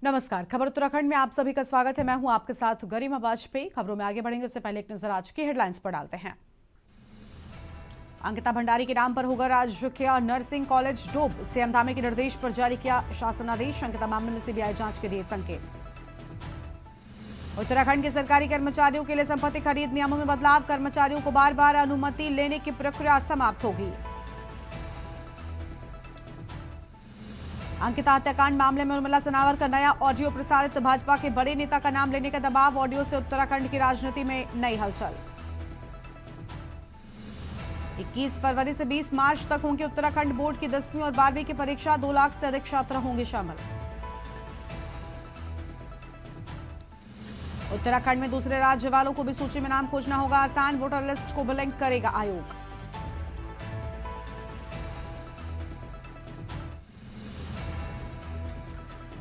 नमस्कार। खबर उत्तराखंड में आप सभी का स्वागत है। मैं हूं आपके साथ गरिमा वाजपेयी। खबरों में आगे बढ़ेंगे उससे पहले एक नजर आज की हेडलाइंस पर डालते हैं। अंकिता भंडारी के नाम पर होगा राजकीय नर्सिंग कॉलेज डोब। सीएम धामी के निर्देश पर जारी किया शासनादेश। अंकिता मामले में सीबीआई जांच के दिए संकेत। उत्तराखंड के सरकारी कर्मचारियों के लिए संपत्ति खरीद नियमों में बदलाव। कर्मचारियों को बार बार अनुमति लेने की प्रक्रिया समाप्त होगी। अंकिता हत्याकांड मामले में उर्मिला सनावर का नया ऑडियो प्रसारित। भाजपा के बड़े नेता का नाम लेने का दबाव। ऑडियो से उत्तराखंड की राजनीति में नई हलचल। 21 फरवरी से 20 मार्च तक होंगे उत्तराखंड बोर्ड की 10वीं और 12वीं की परीक्षा। 2 लाख से अधिक छात्र होंगे शामिल। उत्तराखंड में दूसरे राज्य वालों को भी सूची में नाम खोजना होगा आसान। वोटर लिस्ट को लिंक करेगा आयोग।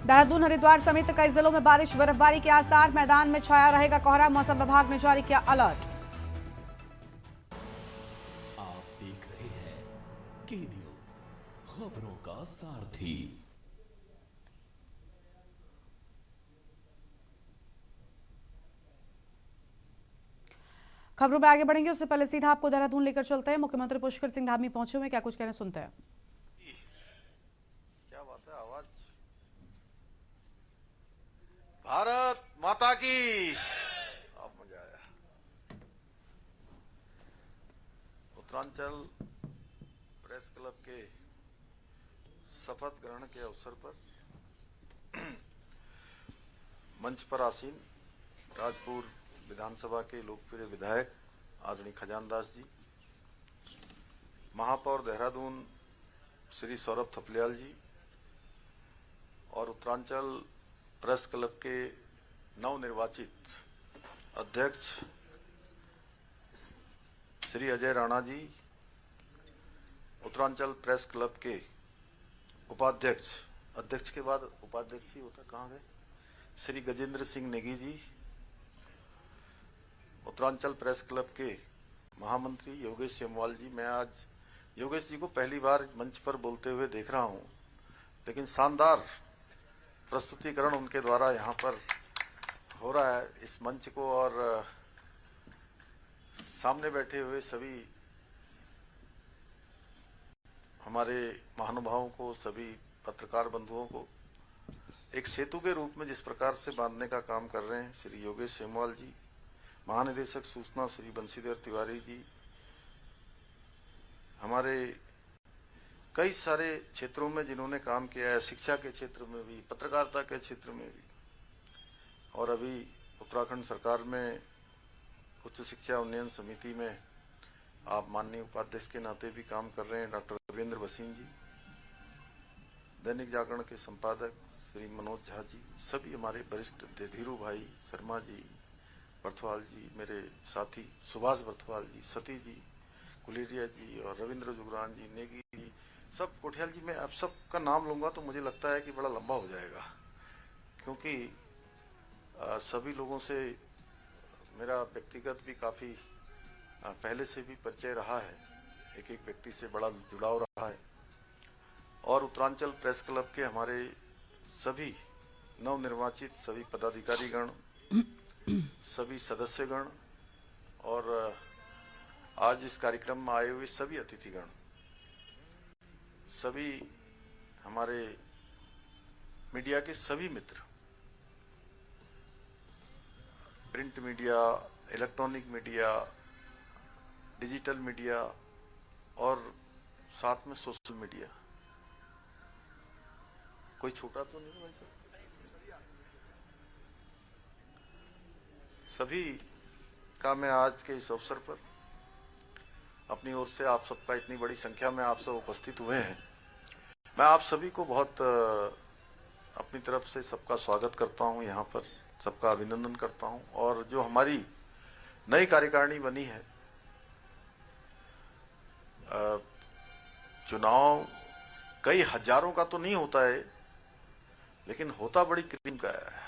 देहरादून हरिद्वार समेत कई जिलों में बारिश बर्फबारी के आसार। मैदान में छाया रहेगा कोहरा। मौसम विभाग ने जारी किया अलर्ट। आप देख रहे हैं के न्यूज, खबरों का सारथी। खबरों में आगे बढ़ेंगे उससे पहले सीधा आपको देहरादून लेकर चलते हैं। मुख्यमंत्री पुष्कर सिंह धामी पहुंचे हुए, क्या कुछ कहना सुनते हैं। क्या बात है, आवाज। भारत माता की। अब मजा आया। उत्तरांचल प्रेस क्लब के शपथ ग्रहण के अवसर पर मंच पर आसीन राजपुर विधानसभा के लोकप्रिय विधायक आदरणीय खजानदास जी, महापौर देहरादून श्री सौरभ थपलियाल जी और उत्तरांचल प्रेस क्लब के नवनिर्वाचित अध्यक्ष श्री अजय राणा जी, उत्तरांचल प्रेस क्लब के उपाध्यक्ष, अध्यक्ष के बाद उपाध्यक्ष ही होता, कहाँ गए, श्री गजेंद्र सिंह नेगी जी, उत्तरांचल प्रेस क्लब के महामंत्री योगेश सेमवाल जी। मैं आज योगेश जी को पहली बार मंच पर बोलते हुए देख रहा हूं, लेकिन शानदार प्रस्तुतिकरण उनके द्वारा यहां पर हो रहा है इस मंच को, और सामने बैठे हुए सभी हमारे महानुभावों को, सभी पत्रकार बंधुओं को एक सेतु के रूप में जिस प्रकार से बांधने का काम कर रहे हैं श्री योगेश सेमवाल जी, महानिदेशक सूचना श्री बंशीधर तिवारी जी, हमारे कई सारे क्षेत्रों में जिन्होंने काम किया है, शिक्षा के क्षेत्र में भी, पत्रकारिता के क्षेत्र में भी, और अभी उत्तराखंड सरकार में उच्च शिक्षा उन्नयन समिति में आप माननीय उपाध्यक्ष के नाते भी काम कर रहे हैं डॉक्टर रविंद्र भसीन जी, दैनिक जागरण के संपादक श्री मनोज झा जी, सभी हमारे वरिष्ठ धीरू भाई शर्मा जी, बर्थवाल जी, मेरे साथी सुभाष बर्थवाल जी, सती जी, कुलेरिया जी और रविंद्र जुगरान जी, नेगी जी, सब कोठियाल जी। मैं आप सब का नाम लूंगा तो मुझे लगता है कि बड़ा लंबा हो जाएगा, क्योंकि सभी लोगों से मेरा व्यक्तिगत भी काफी पहले से भी परिचय रहा है, एक एक व्यक्ति से बड़ा जुड़ाव रहा है, और उत्तरांचल प्रेस क्लब के हमारे सभी नवनिर्वाचित सभी पदाधिकारीगण, सभी सदस्यगण और आज इस कार्यक्रम में आए हुए सभी अतिथिगण, सभी हमारे मीडिया के सभी मित्र, print media, electronic media, digital media और साथ में सोशल मीडिया, कोई छोटा तो नहीं भाई साहब, सभी का मैं आज के इस अवसर पर अपनी ओर से आप सबका, इतनी बड़ी संख्या में आप सब उपस्थित हुए हैं, मैं आप सभी को बहुत अपनी तरफ से सबका स्वागत करता हूं, यहाँ पर सबका अभिनंदन करता हूं। और जो हमारी नई कार्यकारिणी बनी है, चुनाव कई हजारों का तो नहीं होता है, लेकिन होता बड़ी क्रीम का है।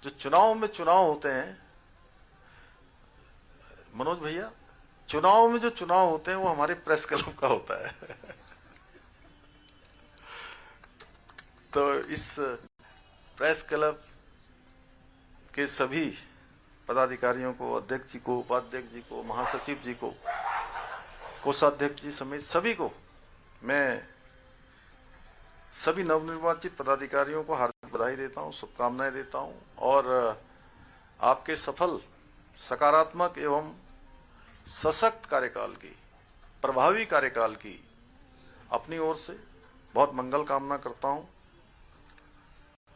जो चुनाव में चुनाव होते हैं मनोज भैया, चुनाव में जो चुनाव होते हैं वो हमारे प्रेस क्लब का होता है। तो इस प्रेस क्लब के सभी पदाधिकारियों को, अध्यक्ष जी को, उपाध्यक्ष जी को, महासचिव जी को, कोषाध्यक्ष जी समेत सभी को मैं सभी नवनिर्वाचित पदाधिकारियों को हार्दिक बधाई देता हूं, शुभकामनाएं देता हूं और आपके सफल, सकारात्मक एवं सशक्त कार्यकाल की, प्रभावी कार्यकाल की अपनी ओर से बहुत मंगल कामना करता हूं।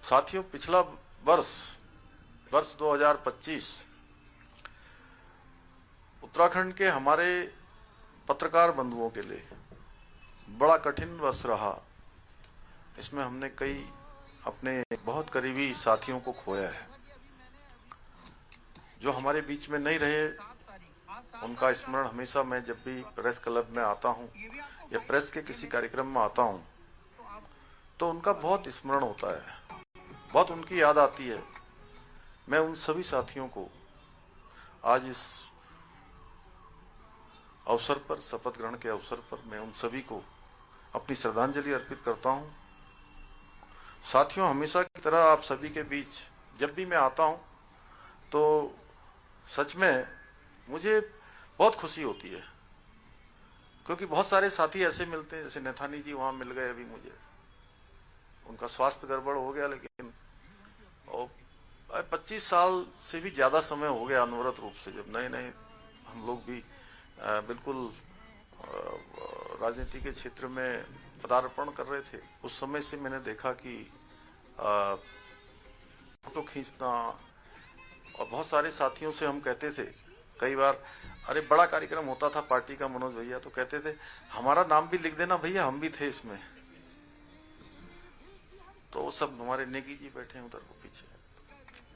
साथियों, पिछला वर्ष 2025 उत्तराखंड के हमारे पत्रकार बंधुओं के लिए बड़ा कठिन वर्ष रहा। इसमें हमने कई अपने बहुत करीबी साथियों को खोया है। जो हमारे बीच में नहीं रहे, उनका स्मरण हमेशा मैं जब भी प्रेस क्लब में आता हूं या प्रेस के किसी कार्यक्रम में आता हूं तो उनका बहुत स्मरण होता है, बहुत उनकी याद आती है। मैं उन सभी साथियों को आज इस अवसर पर, शपथ ग्रहण के अवसर पर, मैं उन सभी को अपनी श्रद्धांजलि अर्पित करता हूं। साथियों, हमेशा की तरह आप सभी के बीच जब भी मैं आता हूं तो सच में मुझे बहुत खुशी होती है, क्योंकि बहुत सारे साथी ऐसे मिलते हैं, जैसे नेथानी जी वहां मिल गए अभी मुझे, उनका स्वास्थ्य गड़बड़ हो गया, लेकिन 25 साल से भी ज्यादा समय हो गया अनवरत रूप से, जब नए नए हम लोग भी बिल्कुल राजनीति के क्षेत्र में पदार्पण कर रहे थे, उस समय से मैंने देखा कि फोटो खींचना, और बहुत सारे साथियों से हम कहते थे कई बार, अरे बड़ा कार्यक्रम होता था पार्टी का मनोज भैया, तो कहते थे हमारा नाम भी लिख देना भैया, हम भी थे इसमें। तो वो सब हमारे नेगी जी बैठे हैं उधर को पीछे,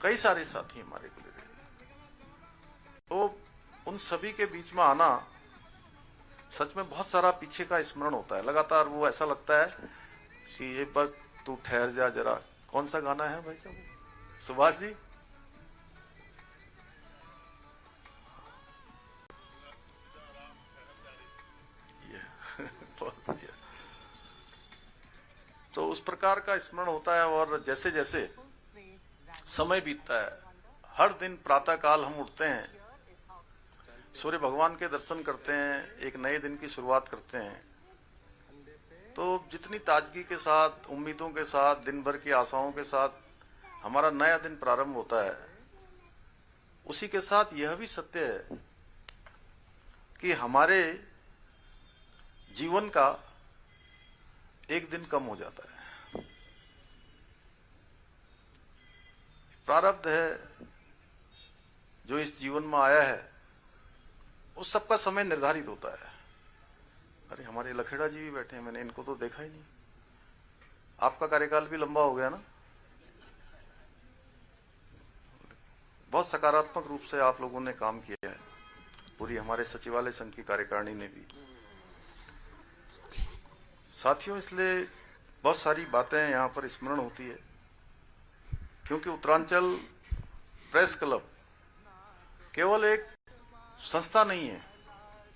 कई सारे साथी हमारे मिले थे। तो उन सभी के बीच में आना सच में बहुत सारा पीछे का स्मरण होता है। लगातार वो ऐसा लगता है कि ये पर तू ठहर जा जरा। कौन सा गाना है भाई साहब, सुभाष जी? बहुत बढ़िया। तो उस प्रकार का स्मरण होता है। और जैसे जैसे समय बीतता है, हर दिन प्रातः काल हम उठते हैं, सूर्य भगवान के दर्शन करते हैं, एक नए दिन की शुरुआत करते हैं, तो जितनी ताजगी के साथ, उम्मीदों के साथ, दिन भर की आशाओं के साथ हमारा नया दिन प्रारंभ होता है, उसी के साथ यह भी सत्य है कि हमारे जीवन का एक दिन कम हो जाता है। प्रारब्ध है जो इस जीवन में आया है, उस सबका समय निर्धारित होता है। अरे हमारे लखेड़ा जी भी बैठे हैं, मैंने इनको तो देखा ही नहीं। आपका कार्यकाल भी लंबा हो गया ना? बहुत सकारात्मक रूप से आप लोगों ने काम किया है, पूरी हमारे सचिवालय संघ की कार्यकारिणी ने भी। साथियों, इसलिए बहुत सारी बातें यहाँ पर स्मरण होती है, क्योंकि उत्तरांचल प्रेस क्लब केवल एक संस्था नहीं है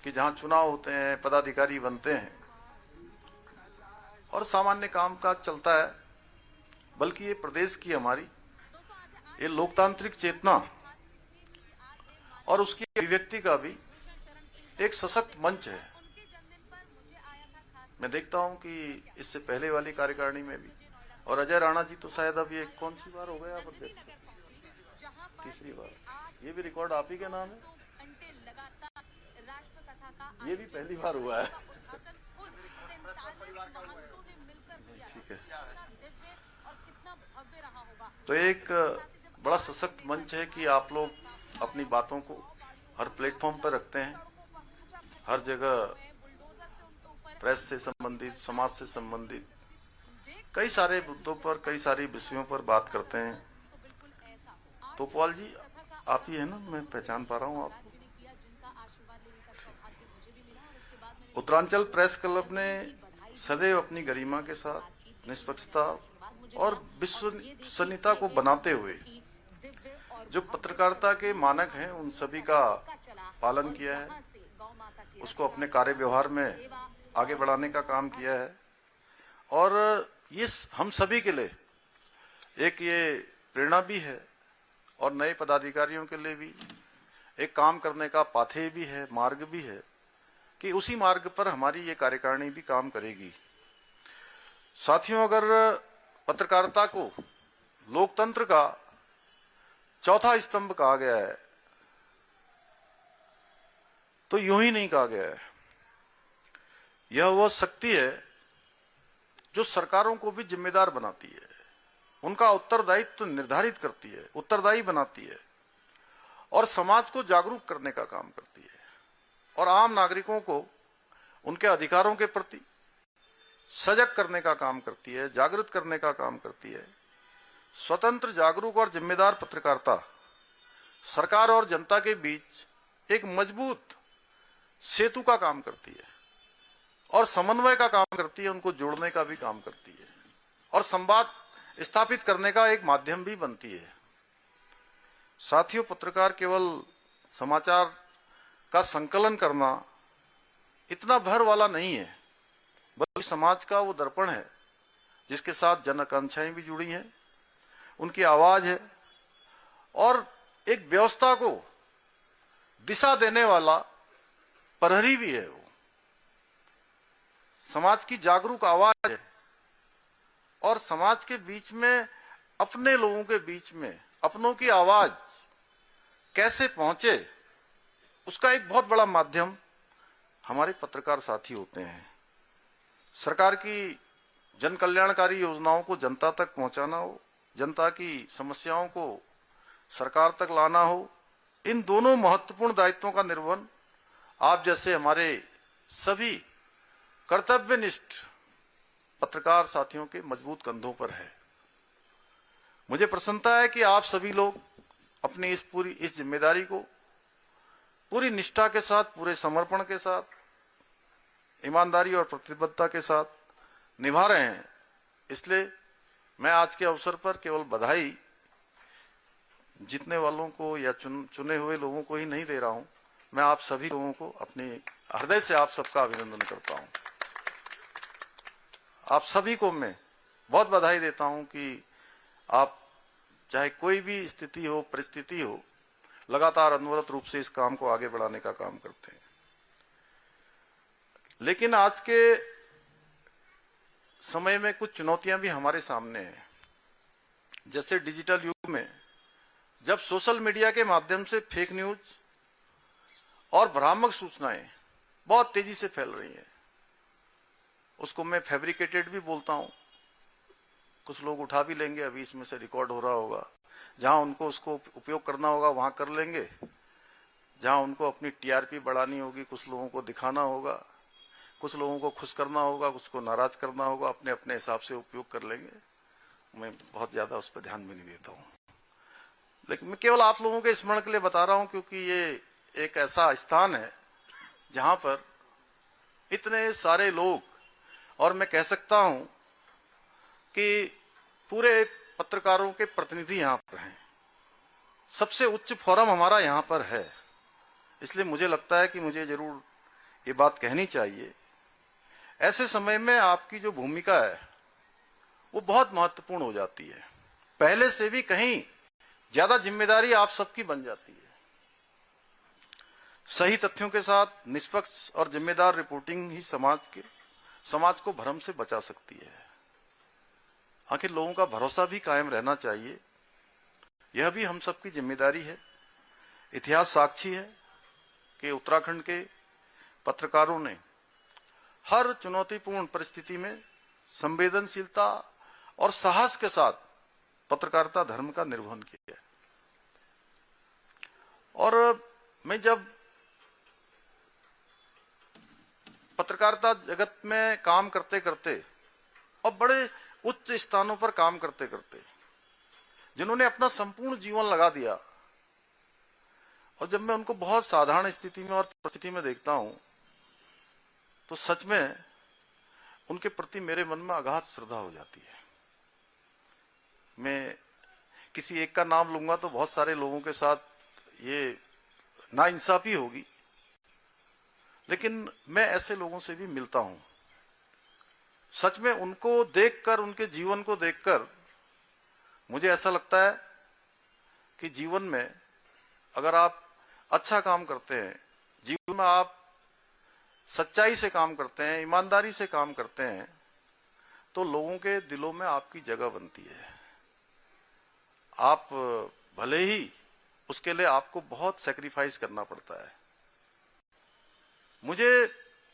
कि जहां चुनाव होते हैं, पदाधिकारी बनते हैं और सामान्य कामकाज चलता है, बल्कि ये प्रदेश की हमारी ये लोकतांत्रिक चेतना और उसकी अभिव्यक्ति का भी एक सशक्त मंच है। मैं देखता हूं कि इससे पहले वाली कार्यकारिणी में भी, और अजय राणा जी तो शायद अब ये कौन सी बार हो गया आप अध्यक्ष? तीसरी बार। ये भी रिकॉर्ड आप ही के नाम है? ये भी पहली बार हुआ है। ठीक है। तो एक बड़ा सशक्त मंच है कि आप लोग अपनी बातों को हर प्लेटफॉर्म पर रखते हैं, हर जगह प्रेस से संबंधित, समाज से संबंधित कई सारे मुद्दों पर, कई सारी विषयों पर बात करते हैं। तोपवाल जी आप ही है ना? मैं पहचान पा रहा हूँ आपको। उत्तरांचल प्रेस क्लब ने सदैव अपनी गरिमा के साथ, निष्पक्षता और विश्वसनीयता को बनाते हुए जो पत्रकारिता के मानक हैं उन सभी का पालन किया है, उसको अपने कार्य व्यवहार में आगे बढ़ाने का काम किया है। और ये हम सभी के लिए एक ये प्रेरणा भी है और नए पदाधिकारियों के लिए भी एक काम करने का पाथेय भी है, मार्ग भी है कि उसी मार्ग पर हमारी ये कार्यकारिणी भी काम करेगी। साथियों, अगर पत्रकारिता को लोकतंत्र का चौथा स्तंभ कहा गया है तो यूं ही नहीं कहा गया है। यह वह शक्ति है जो सरकारों को भी जिम्मेदार बनाती है, उनका उत्तरदायित्व निर्धारित करती है, उत्तरदायी बनाती है और समाज को जागरूक करने का काम करती है और आम नागरिकों को उनके अधिकारों के प्रति सजग करने का काम करती है, जागृत करने का काम करती है। स्वतंत्र, जागरूक और जिम्मेदार पत्रकारिता सरकार और जनता के बीच एक मजबूत सेतु का काम करती है और समन्वय का काम करती है, उनको जोड़ने का भी काम करती है और संवाद स्थापित करने का एक माध्यम भी बनती है। साथियों, पत्रकार केवल समाचार का संकलन करना इतना भर वाला नहीं है, बल्कि समाज का वो दर्पण है जिसके साथ जन आकांक्षाएं भी जुड़ी हैं, उनकी आवाज है और एक व्यवस्था को दिशा देने वाला प्रहरी भी है। वो समाज की जागरूक आवाज है और समाज के बीच में, अपने लोगों के बीच में अपनों की आवाज कैसे पहुंचे, उसका एक बहुत बड़ा माध्यम हमारे पत्रकार साथी होते हैं। सरकार की जन कल्याणकारी योजनाओं को जनता तक पहुंचाना हो, जनता की समस्याओं को सरकार तक लाना हो, इन दोनों महत्वपूर्ण दायित्वों का निर्वहन आप जैसे हमारे सभी कर्तव्यनिष्ठ पत्रकार साथियों के मजबूत कंधों पर है। मुझे प्रसन्नता है कि आप सभी लोग अपनी इस जिम्मेदारी को पूरी निष्ठा के साथ, पूरे समर्पण के साथ, ईमानदारी और प्रतिबद्धता के साथ निभा रहे हैं। इसलिए मैं आज के अवसर पर केवल बधाई जीतने वालों को या चुने हुए लोगों को ही नहीं दे रहा हूं, मैं आप सभी लोगों को अपने हृदय से आप सबका अभिनंदन करता हूं। आप सभी को मैं बहुत बधाई देता हूं कि आप चाहे कोई भी स्थिति हो, परिस्थिति हो, लगातार अनवरत रूप से इस काम को आगे बढ़ाने का काम करते हैं। लेकिन आज के समय में कुछ चुनौतियां भी हमारे सामने हैं। जैसे डिजिटल युग में जब सोशल मीडिया के माध्यम से फेक न्यूज और भ्रामक सूचनाएं बहुत तेजी से फैल रही हैं, उसको मैं फैब्रिकेटेड भी बोलता हूं। कुछ लोग उठा भी लेंगे, अभी इसमें से रिकॉर्ड हो रहा होगा, जहां उनको उसको उपयोग करना होगा वहां कर लेंगे, जहां उनको अपनी टीआरपी बढ़ानी होगी, कुछ लोगों को दिखाना होगा, कुछ लोगों को खुश करना होगा, कुछ को नाराज करना होगा, अपने अपने हिसाब से उपयोग कर लेंगे। मैं बहुत ज्यादा उस पर ध्यान भी नहीं देता हूं, लेकिन मैं केवल आप लोगों के स्मरण के लिए बता रहा हूं, क्योंकि ये एक ऐसा स्थान है जहां पर इतने सारे लोग, और मैं कह सकता हूं कि पूरे पत्रकारों के प्रतिनिधि यहां पर हैं। सबसे उच्च फोरम हमारा यहां पर है, इसलिए मुझे लगता है कि मुझे जरूर ये बात कहनी चाहिए। ऐसे समय में आपकी जो भूमिका है वो बहुत महत्वपूर्ण हो जाती है, पहले से भी कहीं ज्यादा जिम्मेदारी आप सबकी बन जाती है। सही तथ्यों के साथ निष्पक्ष और जिम्मेदार रिपोर्टिंग ही समाज को भ्रम से बचा सकती है। आखिर लोगों का भरोसा भी कायम रहना चाहिए, यह भी हम सबकी जिम्मेदारी है। इतिहास साक्षी है कि उत्तराखंड के पत्रकारों ने हर चुनौतीपूर्ण परिस्थिति में संवेदनशीलता और साहस के साथ पत्रकारिता धर्म का निर्वहन किया। और मैं जब पत्रकारिता जगत में काम करते करते और बड़े उच्च स्थानों पर काम करते करते, जिन्होंने अपना संपूर्ण जीवन लगा दिया, और जब मैं उनको बहुत साधारण स्थिति में और परिस्थिति में देखता हूं तो सच में उनके प्रति मेरे मन में अगाध श्रद्धा हो जाती है। मैं किसी एक का नाम लूंगा तो बहुत सारे लोगों के साथ ये नाइंसाफी होगी, लेकिन मैं ऐसे लोगों से भी मिलता हूं। सच में उनको देखकर, उनके जीवन को देखकर मुझे ऐसा लगता है कि जीवन में अगर आप अच्छा काम करते हैं, जीवन में आप सच्चाई से काम करते हैं, ईमानदारी से काम करते हैं, तो लोगों के दिलों में आपकी जगह बनती है। आप भले ही उसके लिए आपको बहुत सैक्रिफाइस करना पड़ता है। मुझे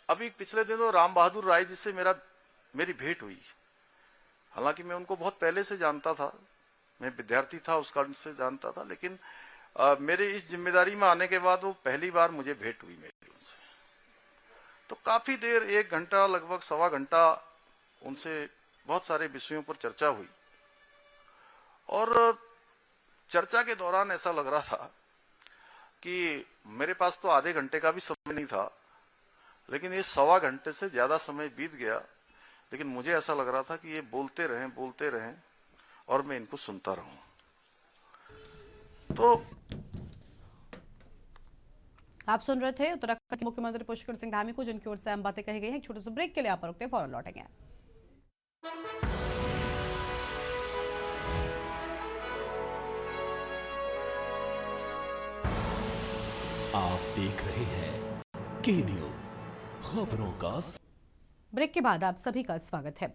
अभी पिछले दिनों राम बहादुर राय जी से मेरी भेंट हुई। हालांकि मैं उनको बहुत पहले से जानता था, मैं विद्यार्थी था उस कारण से जानता था, लेकिन मेरे इस जिम्मेदारी में आने के बाद वो पहली बार मुझे भेंट हुई मेरी उनसे। तो काफी देर, 1 घंटा, लगभग सवा घंटा उनसे बहुत सारे विषयों पर चर्चा हुई। और चर्चा के दौरान ऐसा लग रहा था कि मेरे पास तो आधे घंटे का भी समय नहीं था, लेकिन ये सवा घंटे से ज्यादा समय बीत गया। लेकिन मुझे ऐसा लग रहा था कि ये बोलते रहें और मैं इनको सुनता रहूं। तो आप सुन रहे थे उत्तराखंड के मुख्यमंत्री पुष्कर सिंह धामी को, जिनकी ओर से हम बातें कही गई हैं। एक छोटे से ब्रेक के लिए आप रुकते हैं, फौरन लौटेंगे। आप देख रहे हैं के न्यूज, खबरों का। ब्रेक के बाद आप सभी का स्वागत है।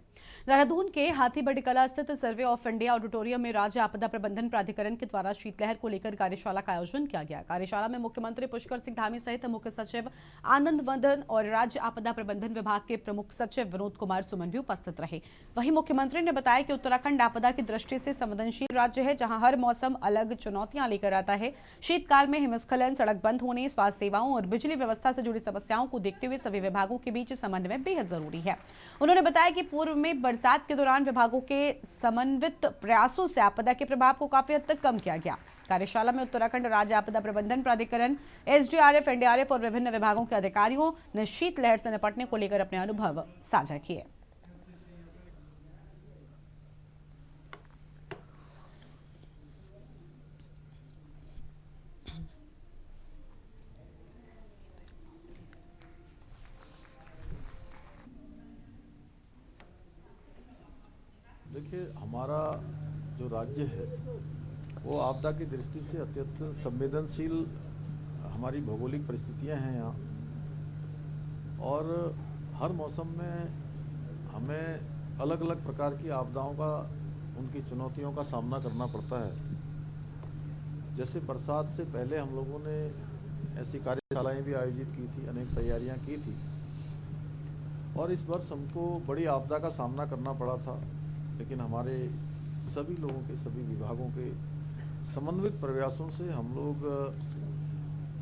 देहरादून के हाथीबड़ी कला स्थित सर्वे ऑफ इंडिया ऑडिटोरियम में राज्य आपदा प्रबंधन प्राधिकरण के द्वारा शीतलहर को लेकर कार्यशाला का आयोजन किया गया। कार्यशाला में मुख्यमंत्री पुष्कर सिंह धामी सहित मुख्य सचिव आनंद वर्धन और राज्य आपदा प्रबंधन विभाग के प्रमुख सचिव विनोद कुमार सुमन भी उपस्थित रहे। वहीं मुख्यमंत्री ने बताया कि उत्तराखंड आपदा की दृष्टि से संवेदनशील राज्य है, जहां हर मौसम अलग चुनौतियां लेकर आता है। शीतकाल में हिमस्खलन, सड़क बंद होने, स्वास्थ्य सेवाओं और बिजली व्यवस्था से जुड़ी समस्याओं को देखते हुए सभी विभागों के बीच समन्वय बेहद जरूरी है। उन्होंने बताया कि पूर्व में बरसात के दौरान विभागों के समन्वित प्रयासों से आपदा के प्रभाव को काफी हद तक कम किया गया। कार्यशाला में उत्तराखंड राज्य आपदा प्रबंधन प्राधिकरण, एसडीआरएफ, एनडीआरएफ और विभिन्न विभागों के अधिकारियों ने शीतलहर से निपटने को लेकर अपने अनुभव साझा किए। देखिए, हमारा जो राज्य है वो आपदा की दृष्टि से अत्यंत संवेदनशील हमारी भौगोलिक परिस्थितियां हैं यहाँ, और हर मौसम में हमें अलग अलग प्रकार की आपदाओं का, उनकी चुनौतियों का सामना करना पड़ता है। जैसे बरसात से पहले हम लोगों ने ऐसी कार्यशालाएं भी आयोजित की थी, अनेक तैयारियां की थी, और इस वर्ष हमको बड़ी आपदा का सामना करना पड़ा था। लेकिन हमारे सभी लोगों के, सभी विभागों के समन्वित प्रयासों से हम लोग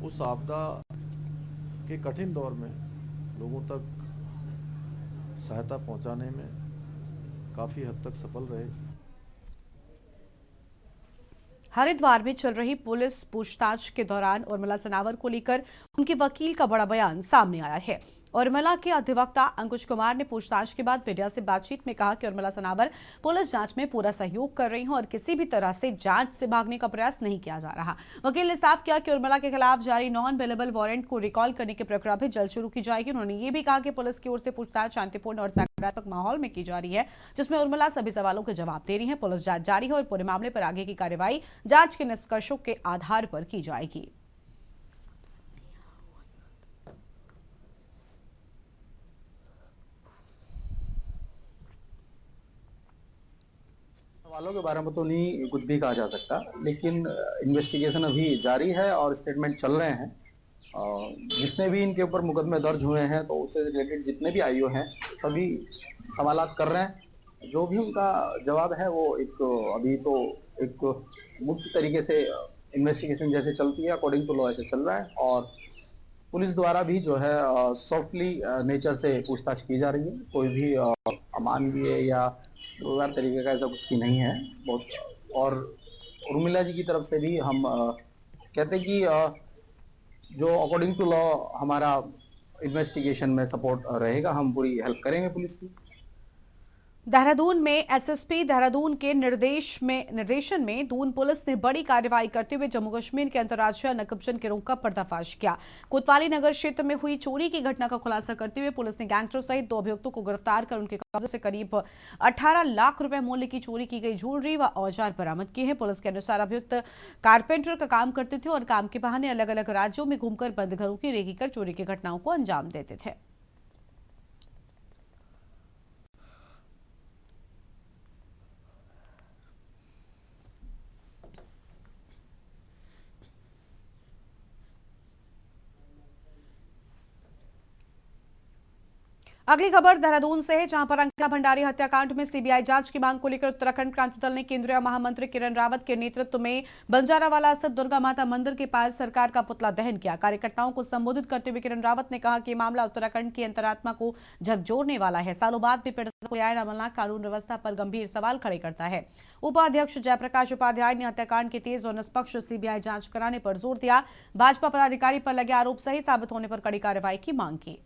उस आपदा के कठिन दौर में लोगों तक सहायता पहुंचाने में काफ़ी हद तक सफल रहे। हरिद्वार में चल रही पुलिस पूछताछ के दौरान उर्मिला सनावर को लेकर उनके वकील का बड़ा बयान सामने आया है। उर्मिला के अधिवक्ता अंकुश कुमार ने पूछताछ के बाद मीडिया से बातचीत में कहा कि उर्मिला सनावर पुलिस जांच में पूरा सहयोग कर रही हैं और किसी भी तरह से जांच से भागने का प्रयास नहीं किया जा रहा। वकील ने साफ किया कि उर्मिला के खिलाफ जारी नॉन बेलेबल वारंट को रिकॉल करने की प्रक्रिया भी जल्द शुरू की जाएगी। उन्होंने ये भी कहा कि पुलिस की ओर से पूछताछ शांतिपूर्ण और सकारात्मक माहौल में की जा रही है, जिसमें उर्मिला सभी सवालों के जवाब दे रही है। पुलिस जांच जारी है और पूरे मामले पर आगे की कार्रवाई जांच के निष्कर्षों के आधार पर की जाएगी। वालों के बारे में तो नहीं कुछ भी कहा जा सकता, लेकिन इन्वेस्टिगेशन अभी जारी है और स्टेटमेंट चल रहे हैं। जितने भी इनके ऊपर मुकदमे दर्ज हुए हैं तो उससे रिलेटेड जितने भी आईओ हैं सभी सवालात कर रहे हैं। जो भी उनका जवाब है वो अभी तो एक मुक्त तरीके से इन्वेस्टिगेशन जैसे चलती है अकॉर्डिंग टू लॉ ऐसे चल रहा है, और पुलिस द्वारा भी जो है सॉफ्टली नेचर से पूछताछ की जा रही है। कोई भी अमानवीय या दुर्व्यवहार तरीके का ऐसा कुछ भी नहीं है बहुत। और उर्मिला जी की तरफ से भी हम कहते हैं कि जो अकॉर्डिंग टू लॉ हमारा इन्वेस्टिगेशन में सपोर्ट रहेगा, हम पूरी हेल्प करेंगे पुलिस की। देहरादून में एसएसपी देहरादून के निर्देशन में दून पुलिस ने बड़ी कार्रवाई करते हुए जम्मू कश्मीर के अंतर्राज्यीय नकबजन गिरोह का पर्दाफाश किया। कोतवाली नगर क्षेत्र में हुई चोरी की घटना का खुलासा करते हुए पुलिस ने गैंगस्टर सहित 2 अभियुक्तों को गिरफ्तार कर उनके कब्जे से करीब 18 लाख रुपए मूल्य की चोरी की गई ज्वेलरी व औजार बरामद किए हैं। पुलिस के अनुसार अभियुक्त कारपेंटर का काम करते थे और काम के बहाने अलग अलग राज्यों में घूमकर बंद घरों की रेकी कर चोरी की घटनाओं को अंजाम देते थे। अगली खबर देहरादून से है, जहां पर अंकिता भंडारी हत्याकांड में सीबीआई जांच की मांग को लेकर उत्तराखंड क्रांति दल ने केंद्रीय महामंत्री किरण रावत के नेतृत्व में बंजारावाला स्थित दुर्गा माता मंदिर के पास सरकार का पुतला दहन किया। कार्यकर्ताओं को संबोधित करते हुए किरण रावत ने कहा कि मामला उत्तराखंड की अंतरात्मा को झकझोरने वाला है। सालों बाद भी पीड़ितों को न्याय न मिलना कानून व्यवस्था पर गंभीर सवाल खड़े करता है। उपाध्यक्ष जयप्रकाश उपाध्याय ने हत्याकांड की तेज और निष्पक्ष सीबीआई जांच कराने पर जोर दिया। भाजपा पदाधिकारी पर लगे आरोप सही साबित होने पर कड़ी कार्रवाई की मांग की।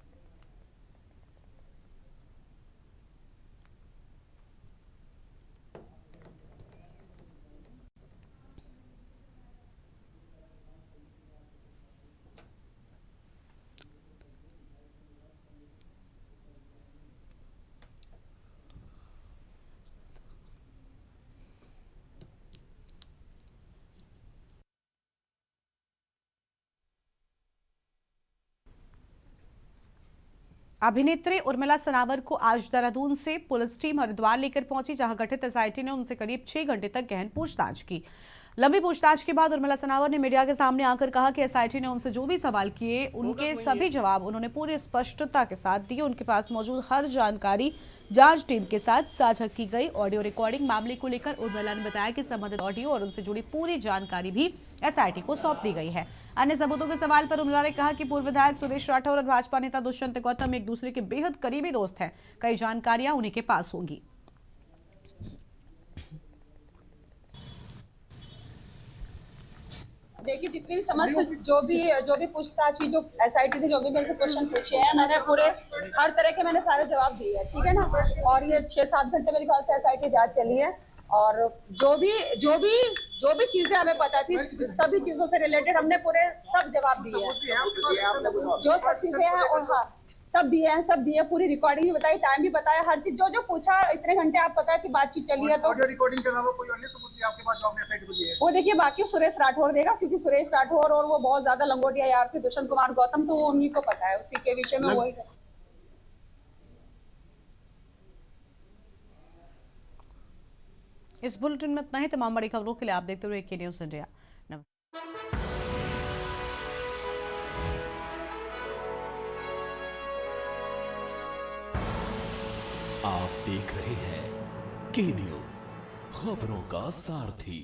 अभिनेत्री उर्मिला सनावर को आज देहरादून से पुलिस टीम हरिद्वार लेकर पहुंची, जहां गठित एसआईटी ने उनसे करीब 6 घंटे तक गहन पूछताछ की। लंबी पूछताछ के बाद उर्मिला सनावर ने मीडिया के सामने आकर कहा कि एसआईटी ने उनसे जो भी सवाल किए उनके सभी जवाब उन्होंने पूरी स्पष्टता के साथ दिए। उनके पास मौजूद हर जानकारी जांच टीम के साथ साझा की गई। ऑडियो रिकॉर्डिंग मामले को लेकर उर्मिला ने बताया कि संबंधित ऑडियो और उनसे जुड़ी पूरी जानकारी भी एसआईटी को सौंप दी गई है। अन्य सबूतों के सवाल पर उर्मिला ने कहा कि पूर्व विधायक सुरेश राठौर और भाजपा नेता दुष्यंत गौतम एक दूसरे के बेहद करीबी दोस्त हैं। कई जानकारियां उन्हीं के पास होंगी। देखिए, जितनी भी समस्त जो भी पूछताछ की, जो एसआईटी से जो भी मेरे से क्वेश्चन पूछे हैं, मैंने पूरे हर तरह के मैंने सारे जवाब दिए हैं, ठीक है ना। और ये 6-7 घंटे मेरे ख्याल से एसआईटी जांच चली है और जो भी चीजें हमें पता थी सभी चीजों से रिलेटेड हमने पूरे सब जवाब दिए हैं, जो सब चीजें हैं। और हाँ, सब दिए, पूरी रिकॉर्डिंग भी बताई, टाइम भी बताया, हर चीज जो पूछा। इतने घंटे आप पता है कि बातचीत चली है। तो ऑडियो रिकॉर्डिंग के अलावा कोई अन्य सबूत आपके पास जो आपने एसआईटी को दिए? वो देखिए, बाकी सुरेश राठौर देगा, क्योंकि सुरेश राठौर और वो बहुत ज्यादा लंगोटिया यार थे, दुष्यंत कुमार गौतम, तो वो उन्हीं को पता है, उसी के विषय में वही। इस बुलेटिन में इतना ही। तमाम बड़ी खबरों के लिए आप देखते रहिए के न्यूज़ इंडिया। नमस्कार। आप देख रहे हैं के न्यूज़, खबरों का सारथी।